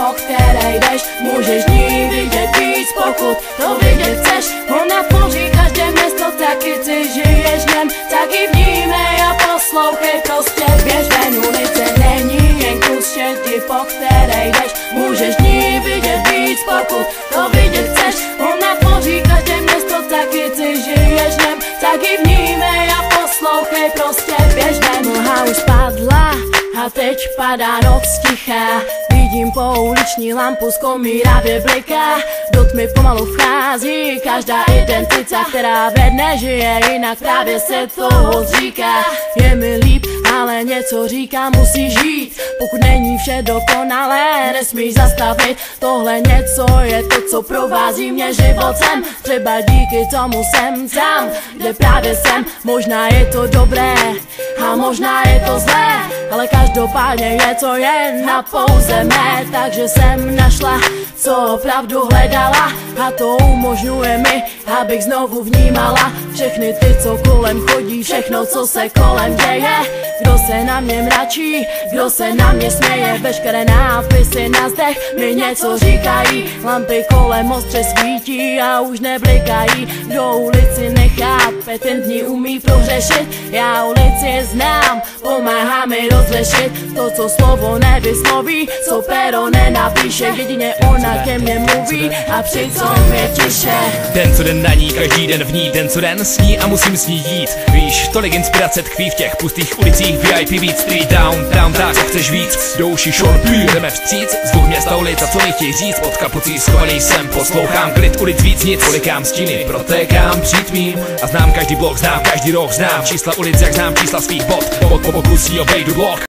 po které jdeš, můžeš ní vidět víc, pokud to vidět chceš. Ona tvoří každé město, taky ty žiješ v něm, taky vnímej a poslouchej, prostě běž ven. Ulice není jen kus šedi, po které jdeš, můžeš ní vidět víc, pokud to vidět chceš. Ona tvoří každé město, taky ty žiješ v něm, taky vnímej a poslouchej, prostě běž ven. Mlha už padla a teď padá noc tichá, vidím pouliční lampu z komíravě bliká. Do tmy pomalu vchází každá identita, která ve dne žije, jinak právě se toho zříká. Je mi líp, ale něco říká, musí žít, pokud není vše dokonalé, nesmíš zastavit. Tohle něco je to, co provází mě životem, třeba díky tomu jsem tam, kde právě jsem. Možná je to dobré a možná je to zlé, ale každopádně je to jen na pouze mé. Takže jsem našla, co opravdu hledala, a to umožňuje mi, abych znovu vnímala všechny ty, co kolem chodí, všechno, co se kolem děje. Kdo se na mě mračí, kdo se na mě směje, veškeré nápisy na zdech mi něco říkají. Lampy kolem ostře svítí a už neblikají. Kdo ulici nechápe, ten dní umí prohřešit. Já ulici znám, pomáhá mi rozřešit to, co slovo nevysloví, co pero nenapíše, jedině ona ke mně mluví a přitom je tiše. Den co den na ní, každý den v ní, den co den s ní a musím s ní jít. Víš, tolik inspirace tkví v těch pustých ulicích, VIP víc, street down, tak co chceš víc. Do uší šorpů, jdeme vstříc, zvuk města ulic a co mi chtějí říct. Pod kapucí schovaný jsem, poslouchám klid ulic víc nic. Kolikám stíny, protékám přítmím a znám každý blok, znám každý roh, znám čísla ulic, jak znám čísla svých bod. Po pokusí obejdu blok.